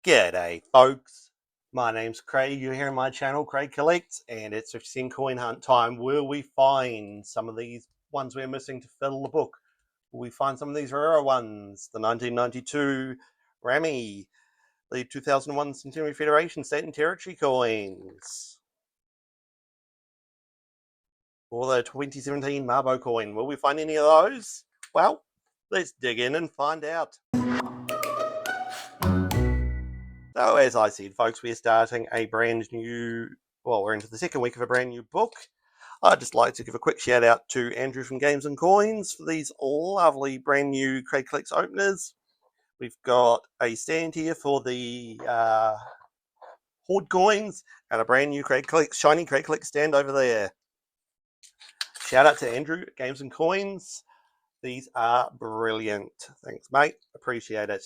G'day folks, my name's Craig, you're here on my channel, Craig Collects, and it's 50-cent coin hunt time. Will we find some of these ones we're missing to fill the book? Will we find some of these rarer ones? The 1992 Ramy, the 2001 Centenary Federation State and Territory coins, or the 2017 Marbo coin. Will we find any of those? Well, let's dig in and find out. So as I said, folks, we're starting a brand new, we're into the second week of a brand new book. I'd just like to give a quick shout out to Andrew from Games and Coins for these lovely brand new Craig Collects openers. We've got a stand here for the Horde coins and a brand new shiny Craig Collects stand over there. Shout out to Andrew at Games and Coins. These are brilliant. Thanks, mate. Appreciate it.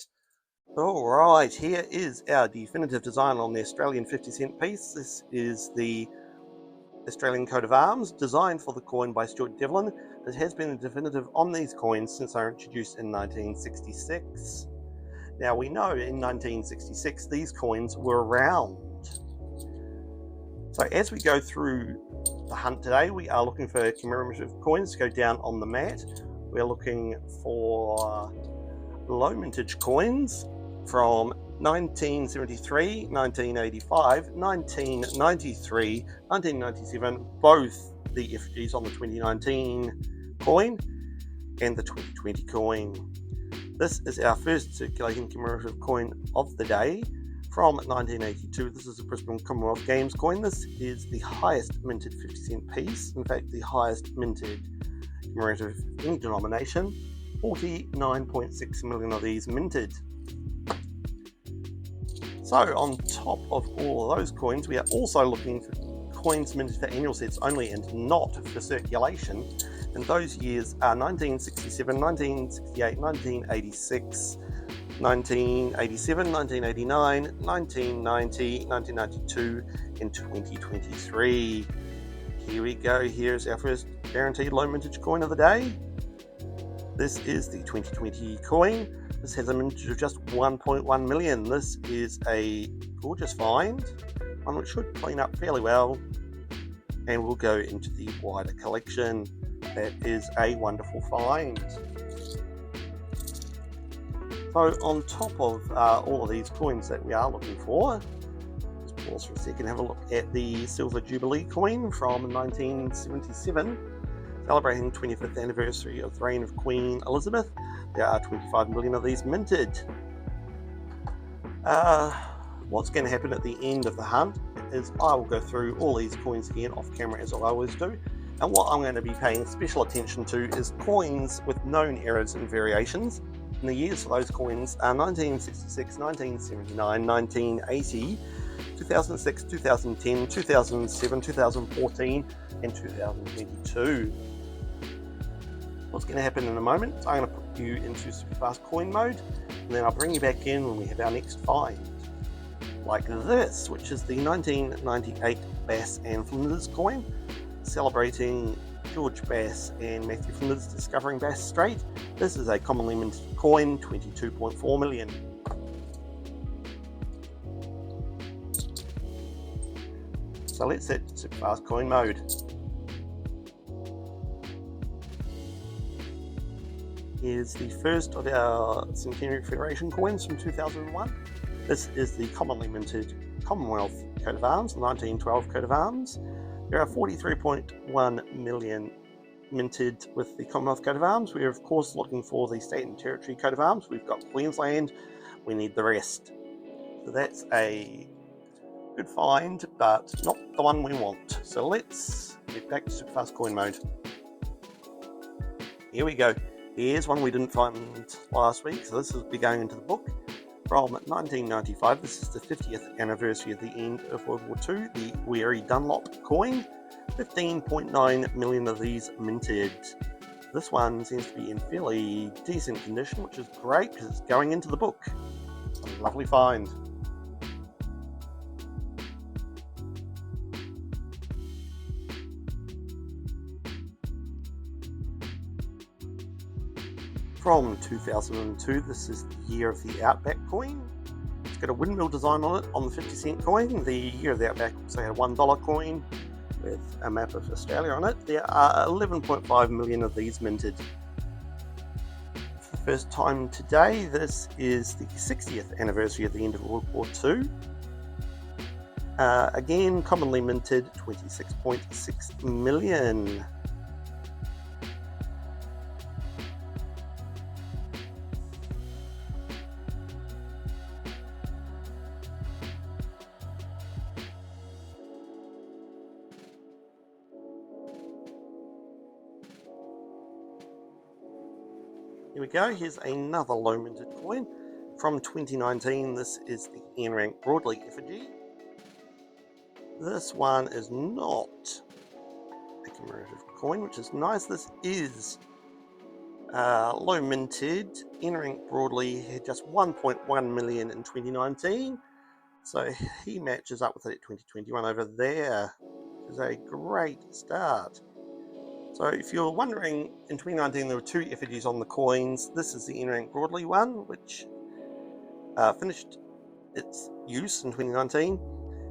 Alright, here is our definitive design on the Australian 50-cent piece. This is the Australian coat of arms, designed for the coin by Stuart Devlin. It has been a definitive on these coins since they were introduced in 1966. Now we know in 1966 these coins were round. So as we go through the hunt today, we are looking for commemorative coins to go down on the mat. We're looking for low mintage coins from 1973, 1985, 1993, 1997, both the effigies on the 2019 coin and the 2020 coin. This is our first circulating commemorative coin of the day from 1982. This is a Brisbane Commonwealth Games coin. This is the highest minted 50-cent piece, in fact the highest minted commemorative of any denomination. 49.6 million of these minted. So on top of all of those coins, we are also looking for coins minted for annual sets only and not for circulation. And those years are 1967, 1968, 1986, 1987, 1989, 1990, 1992, and 2023. Here we go. Here's our first guaranteed low mintage coin of the day. This is the 2020 coin. This has a mintage of just 1.1 million. This is a gorgeous find, one which should clean up fairly well and will go into the wider collection. That is a wonderful find. So on top of all of these coins that we are looking for, just pause for a second and have a look at the Silver Jubilee coin from 1977. Celebrating the 25th anniversary of the reign of Queen Elizabeth. There are 25 million of these minted. What's going to happen at the end of the hunt is I will go through all these coins again off camera as I always do. And what I'm going to be paying special attention to is coins with known errors and variations. And the years for those coins are 1966, 1979, 1980, 2006, 2010, 2007, 2014, and 2022. What's going to happen in a moment, I'm going to put you into super fast coin mode, and then I'll bring you back in when we have our next find. Like this, which is the 1998 Bass and Flinders coin, celebrating George Bass and Matthew Flinders discovering Bass Strait. This is a commonly minted coin, 22.4 million. So let's set super fast coin mode. Here's the first of our Centenary Federation coins from 2001. This is the commonly minted Commonwealth coat of arms, the 1912 coat of arms. There are 43.1 million minted with the Commonwealth coat of arms. We are of course looking for the State and Territory coat of arms. We've got Queensland, we need the rest. So that's a good find, but not the one we want. So let's get back to super fast coin mode. Here we go. Here's one we didn't find last week, so this will be going into the book. From 1995, this is the 50th anniversary of the end of World War II, the Weary Dunlop coin. 15.9 million of these minted. This one seems to be in fairly decent condition, which is great because it's going into the book. A lovely find. From 2002, this is the year of the Outback coin. It's got a windmill design on it on the 50-cent coin. The year of the Outback also had a $1 coin with a map of Australia on it. There are 11.5 million of these minted. For the first time today, this is the 60th anniversary of the end of World War II. Again, commonly minted 26.6 million. Here we go, here's another low minted coin from 2019. This is the N rank Broadly effigy. This one is not a commemorative coin, which is nice. This is low minted. N rank Broadly had just 1.1 million in 2019, so he matches up with it at 2021 over there, which is a great start. So if you're wondering, in 2019 there were two effigies on the coins. This is the N rank Broadly one, which finished its use in 2019,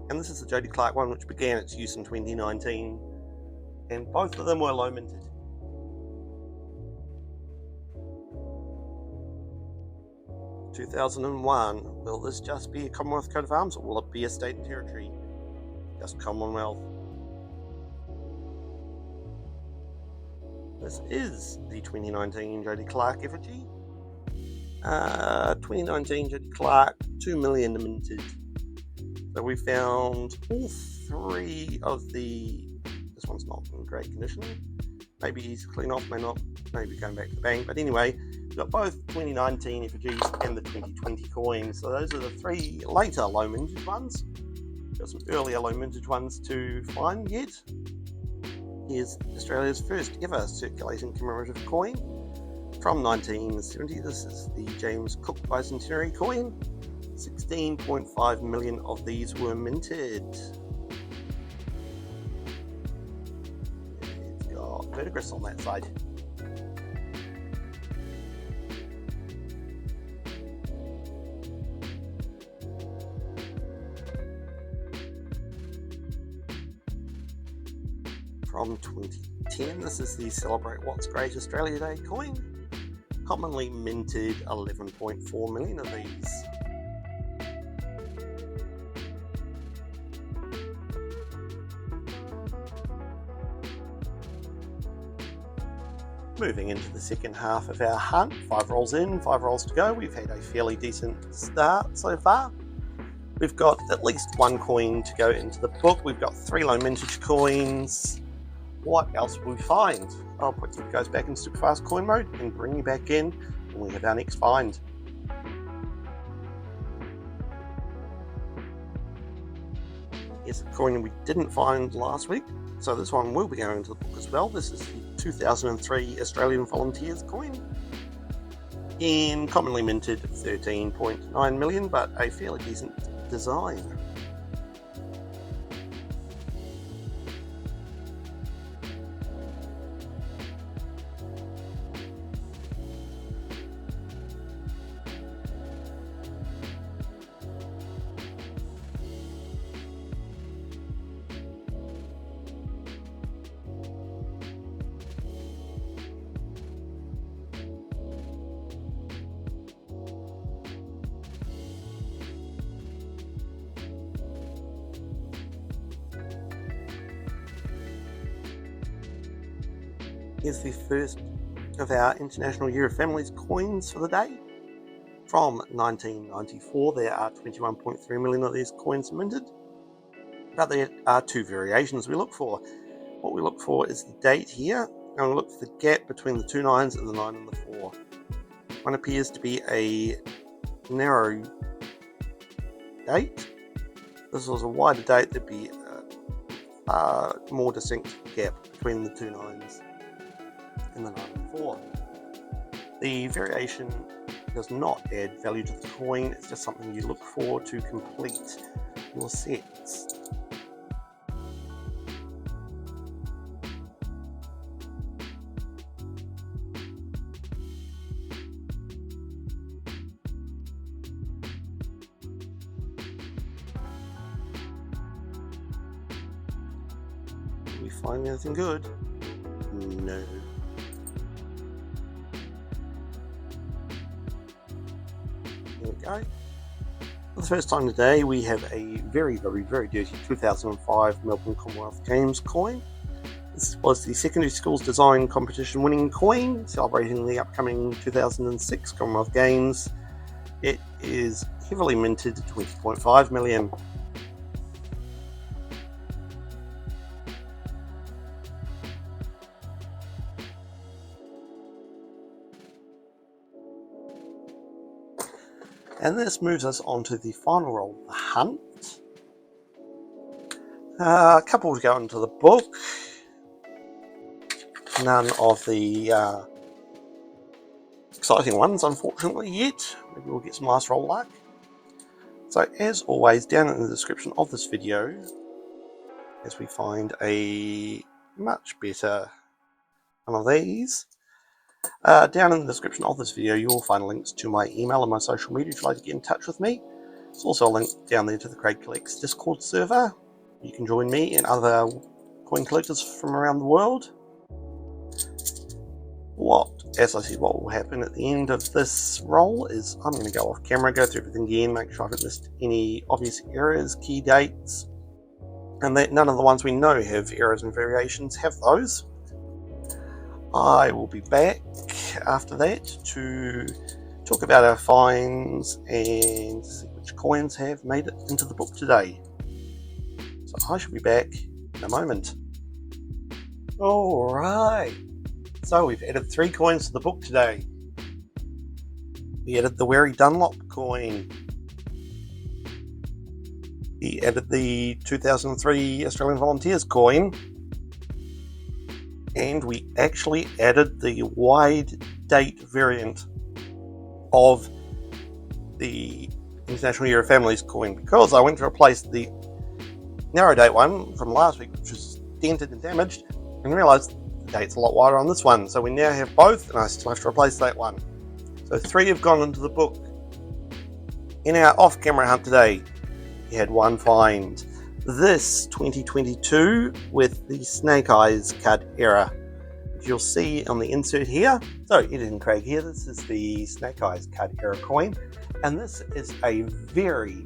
and this is the Jody Clark one, which began its use in 2019, and both of them were low minted. (2001). Will this just be a Commonwealth coat of arms, or will it be a state and territory? Just Commonwealth. This is the 2019 Jody Clark effigy. 2019 Jody Clark, 2 million minted. So we found all three of the... This one's not in great condition. Maybe he's clean off, may not, maybe going back to the bank. But anyway, we've got both 2019 effigies and the 2020 coins. So those are the three later low mintage ones. Got some earlier low mintage ones to find yet. Here's Australia's first ever circulating commemorative coin from 1970. This is the James Cook Bicentenary coin. 16.5 million of these were minted. It's got verdigris on that side. From 2010, this is the Celebrate What's Great Australia Day coin. Commonly minted 11.4 million of these. Moving into the second half of our hunt, 5 rolls in, 5 rolls to go. We've had a fairly decent start so far. We've got at least one coin to go into the book. We've got 3 low mintage coins. What else will we find? I'll put you guys back in super fast coin mode and bring you back in when we have our next find. Here's a coin we didn't find last week, so this one will be going into the book as well. This is the 2003 Australian Volunteers coin. In commonly minted 13.9 million, but a fairly decent design. Here's the first of our International Year of Families coins for the day. From 1994, there are 21.3 million of these coins minted, but there are 2 variations we look for. What we look for is the date here, and we look for the gap between the 2 9s and the 9 and the 4. One appears to be a narrow date. This was a wider date, there'd be a more distinct gap between the 2 9s and the 9 and 4. The variation does not add value to the coin, it's just something you look for to complete your sets. Did we find anything good? No. There we go. For the first time today, we have a very dirty 2005 Melbourne Commonwealth Games coin. This was the secondary schools design competition winning coin, celebrating the upcoming 2006 Commonwealth Games. It is heavily minted 20.5 million. And this moves us on to the final roll, the hunt. A couple to go into the book. None of the exciting ones, unfortunately, yet. Maybe we'll get some last roll luck. So, as always, down in the description of this video, as we find a much better one of these, down in the description of this video, you will find links to my email and my social media if you'd like to get in touch with me. There's also a link down there to the Craig Collects Discord server. You can join me and other coin collectors from around the world. As I said, what will happen at the end of this roll is I'm going to go off camera, go through everything again, make sure I haven't missed any obvious errors, key dates, and that none of the ones we know have errors and variations have those. I will be back after that to talk about our finds and see which coins have made it into the book today. So I shall be back in a moment. Alright, so we've added 3 coins to the book today. We added the Wary Dunlop coin. We added the 2003 Australian Volunteers coin. And we actually added the wide date variant of the International Year of Families coin, because I went to replace the narrow date one from last week, which was dented and damaged, and realised the date's a lot wider on this one. So we now have both, and I still have to replace that one. So 3 have gone into the book. In our off-camera hunt today, we had 1 find. This 2022 with the Snake Eyes card error, which you'll see on the insert here. So Ed and Craig here, this is the Snake Eyes card error coin, and this is a very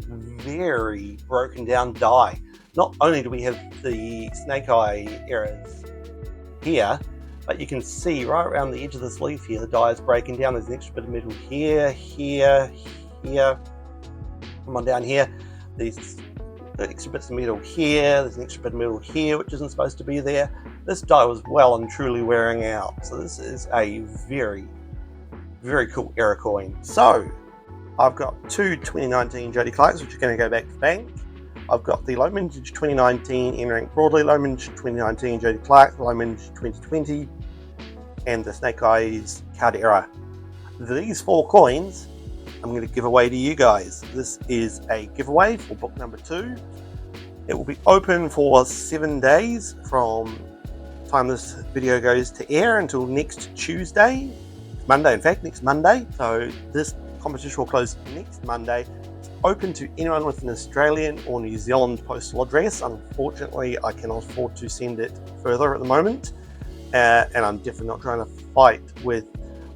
broken down die. Not only do we have the Snake Eye errors here, but you can see right around the edge of this leaf here, the die is breaking down. There's an extra bit of metal here, come on down here. These extra bits of metal here, there's an extra bit of metal here which isn't supposed to be there. This die was well and truly wearing out, so this is a very cool error coin. So I've got 2 2019 Jody Clarks which are going to go back to the bank. I've got the low mintage 2019 N-Rank Broadley, low mintage 2019 Jody Clark, low mintage 2020, and the Snake Eyes card error. These 4 coins I'm going to give away to you guys. This is a giveaway for book number 2. It will be open for 7 days from the time this video goes to air until next Tuesday. Monday, in fact, next Monday. So this competition will close next Monday. It's open to anyone with an Australian or New Zealand postal address. Unfortunately, I cannot afford to send it further at the moment. And I'm definitely not trying to fight with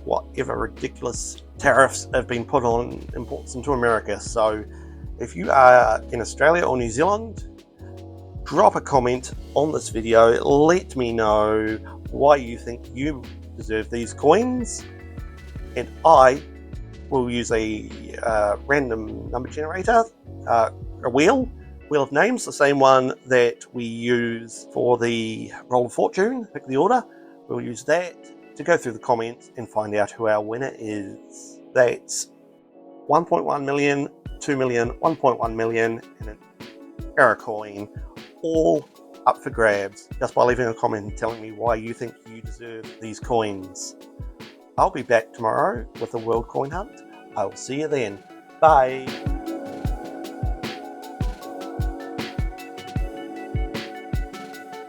whatever ridiculous tariffs have been put on imports into America. So if you are in Australia or New Zealand, drop a comment on this video. Let me know why you think you deserve these coins, and I will use a random number generator, a wheel of names, the same one that we use for the Roll of Fortune, pick the order. We'll use that to go through the comments and find out who our winner is. That's 1.1 million, 2 million, 1.1 million, and an error coin, all up for grabs just by leaving a comment and telling me why you think you deserve these coins. I'll be back tomorrow with a World Coin Hunt. I will see you then. Bye.